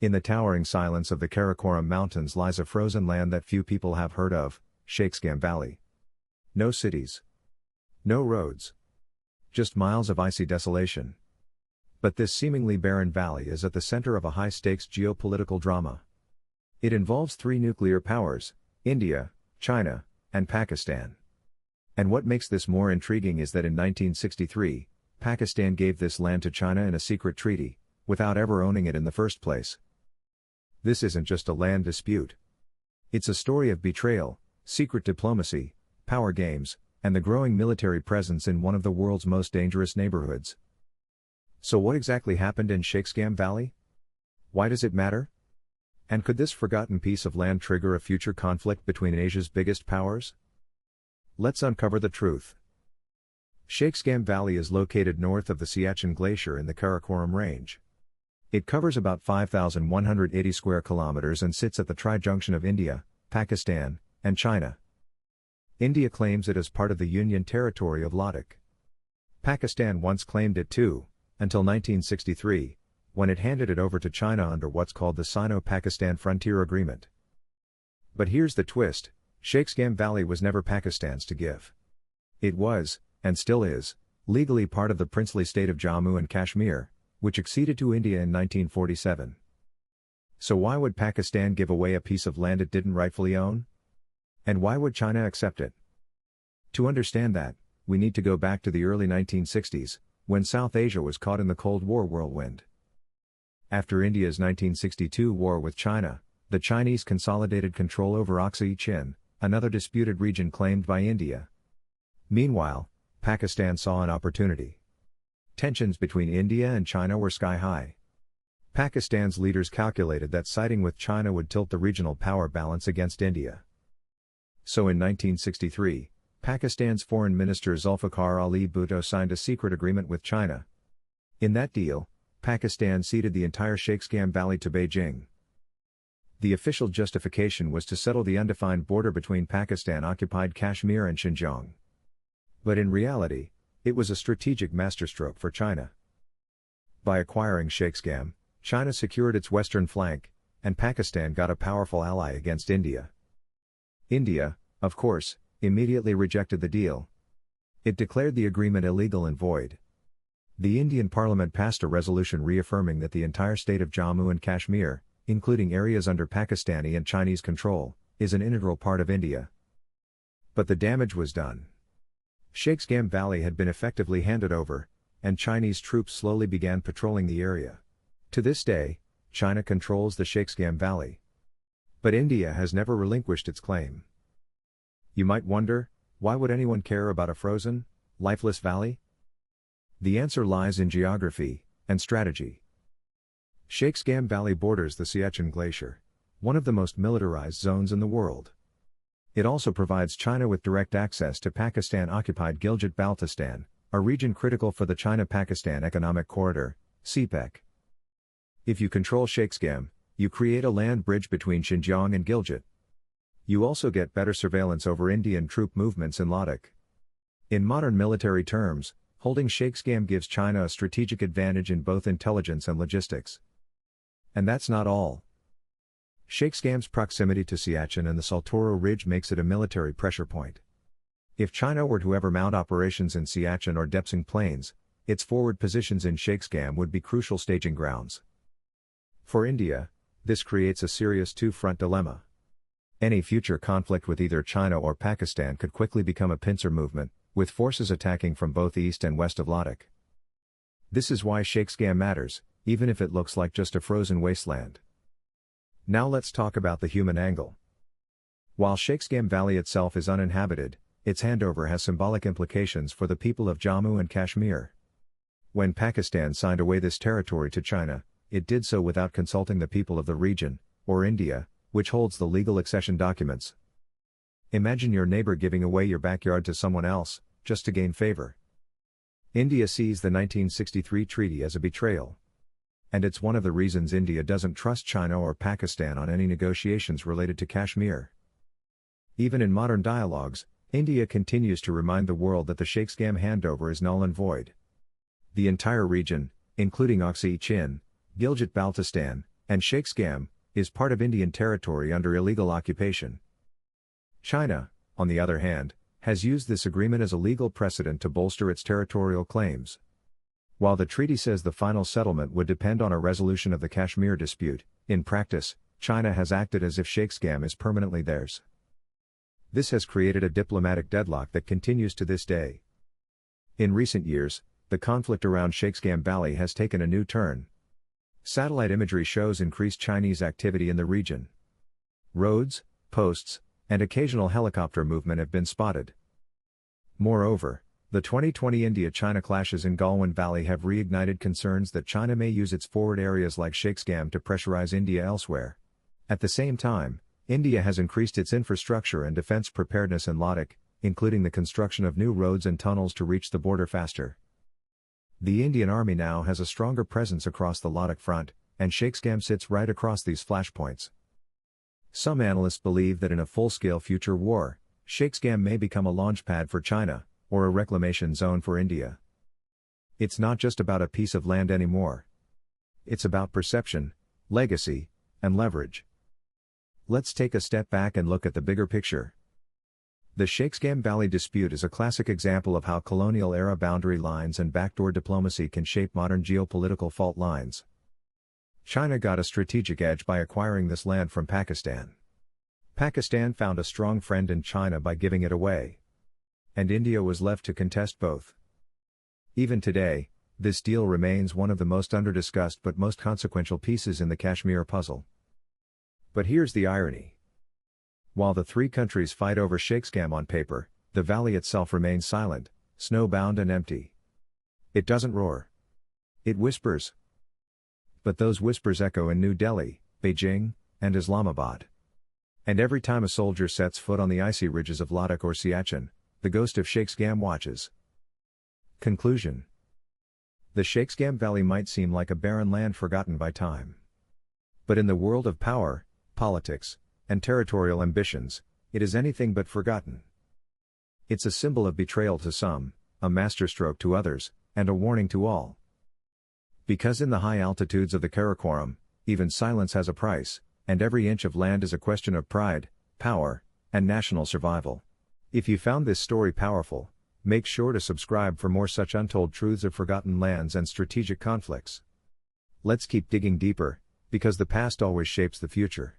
In the towering silence of the Karakoram Mountains lies a frozen land that few people have heard of, Shaksgam Valley. No cities. No roads. Just miles of icy desolation. But this seemingly barren valley is at the center of a high-stakes geopolitical drama. It involves three nuclear powers, India, China, and Pakistan. And what makes this more intriguing is that in 1963, Pakistan gave this land to China in a secret treaty, without ever owning it in the first place. This isn't just a land dispute. It's a story of betrayal, secret diplomacy, power games, and the growing military presence in one of the world's most dangerous neighborhoods. So what exactly happened in Shaksgam Valley? Why does it matter? And could this forgotten piece of land trigger a future conflict between Asia's biggest powers? Let's uncover the truth. Shaksgam Valley is located north of the Siachen Glacier in the Karakoram Range. It covers about 5,180 square kilometers and sits at the tri-junction of India, Pakistan, and China. India claims it as part of the Union Territory of Ladakh. Pakistan once claimed it too, until 1963, when it handed it over to China under what's called the Sino-Pakistan Frontier Agreement. But here's the twist: Shaksgam Valley was never Pakistan's to give. It was, and still is, legally part of the princely state of Jammu and Kashmir, which acceded to India in 1947. So why would Pakistan give away a piece of land it didn't rightfully own? And why would China accept it? To understand that, we need to go back to the early 1960s, when South Asia was caught in the Cold War whirlwind. After India's 1962 war with China, the Chinese consolidated control over Oxy Chin, another disputed region claimed by India. Meanwhile, Pakistan saw an opportunity. Tensions between India and China were sky-high. Pakistan's leaders calculated that siding with China would tilt the regional power balance against India. So in 1963, Pakistan's Foreign Minister Zulfikar Ali Bhutto signed a secret agreement with China. In that deal, Pakistan ceded the entire Shaksgam Valley to Beijing. The official justification was to settle the undefined border between Pakistan-occupied Kashmir and Xinjiang. But in reality, it was a strategic masterstroke for China. By acquiring Shaksgam, China secured its western flank, and Pakistan got a powerful ally against India. India, of course, immediately rejected the deal. It declared the agreement illegal and void. The Indian Parliament passed a resolution reaffirming that the entire state of Jammu and Kashmir, including areas under Pakistani and Chinese control, is an integral part of India. But the damage was done. Shaksgam Valley had been effectively handed over, and Chinese troops slowly began patrolling the area. To this day, China controls the Shaksgam Valley. But India has never relinquished its claim. You might wonder, why would anyone care about a frozen, lifeless valley? The answer lies in geography and strategy. Shaksgam Valley borders the Siachen Glacier, one of the most militarized zones in the world. It also provides China with direct access to Pakistan-occupied Gilgit-Baltistan, a region critical for the China-Pakistan Economic Corridor, CPEC. If you control Shaksgam, you create a land bridge between Xinjiang and Gilgit. You also get better surveillance over Indian troop movements in Ladakh. In modern military terms, holding Shaksgam gives China a strategic advantage in both intelligence and logistics. And that's not all. Shaksgam's proximity to Siachen and the Saltoro Ridge makes it a military pressure point. If China were to ever mount operations in Siachen or Depsang Plains, its forward positions in Shaksgam would be crucial staging grounds. For India, this creates a serious two-front dilemma. Any future conflict with either China or Pakistan could quickly become a pincer movement, with forces attacking from both east and west of Ladakh. This is why Shaksgam matters, even if it looks like just a frozen wasteland. Now let's talk about the human angle. While Shaksgam Valley itself is uninhabited, its handover has symbolic implications for the people of Jammu and Kashmir. When Pakistan signed away this territory to China, it did so without consulting the people of the region, or India, which holds the legal accession documents. Imagine your neighbor giving away your backyard to someone else, just to gain favor. India sees the 1963 treaty as a betrayal. And it's one of the reasons India doesn't trust China or Pakistan on any negotiations related to Kashmir. Even in modern dialogues, India continues to remind the world that the Shaksgam handover is null and void. The entire region, including Oxy Chin, Gilgit-Baltistan, and Shaksgam, is part of Indian territory under illegal occupation. China, on the other hand, has used this agreement as a legal precedent to bolster its territorial claims. While the treaty says the final settlement would depend on a resolution of the Kashmir dispute, in practice, China has acted as if Shaksgam is permanently theirs. This has created a diplomatic deadlock that continues to this day. In recent years, the conflict around Shaksgam Valley has taken a new turn. Satellite imagery shows increased Chinese activity in the region. Roads, posts, and occasional helicopter movement have been spotted. Moreover, the 2020 India-China clashes in Galwan Valley have reignited concerns that China may use its forward areas like Shaksgam to pressurize India elsewhere. At the same time, India has increased its infrastructure and defense preparedness in Ladakh, including the construction of new roads and tunnels to reach the border faster. The Indian Army now has a stronger presence across the Ladakh front, and Shaksgam sits right across these flashpoints. Some analysts believe that in a full-scale future war, Shaksgam may become a launchpad for China, or a reclamation zone for India. It's not just about a piece of land anymore. It's about perception, legacy, and leverage. Let's take a step back and look at the bigger picture. The Shaksgam Valley dispute is a classic example of how colonial-era boundary lines and backdoor diplomacy can shape modern geopolitical fault lines. China got a strategic edge by acquiring this land from Pakistan. Pakistan found a strong friend in China by giving it away. And India was left to contest both. Even today, this deal remains one of the most underdiscussed but most consequential pieces in the Kashmir puzzle. But here's the irony. While the three countries fight over Shaksgam on paper, the valley itself remains silent, snowbound and empty. It doesn't roar. It whispers. But those whispers echo in New Delhi, Beijing, and Islamabad. And every time a soldier sets foot on the icy ridges of Ladakh or Siachen, the ghost of Shaksgam watches. Conclusion. The Shaksgam Valley might seem like a barren land forgotten by time. But in the world of power, politics, and territorial ambitions, it is anything but forgotten. It's a symbol of betrayal to some, a masterstroke to others, and a warning to all. Because in the high altitudes of the Karakoram, even silence has a price, and every inch of land is a question of pride, power, and national survival. If you found this story powerful, make sure to subscribe for more such untold truths of forgotten lands and strategic conflicts. Let's keep digging deeper, because the past always shapes the future.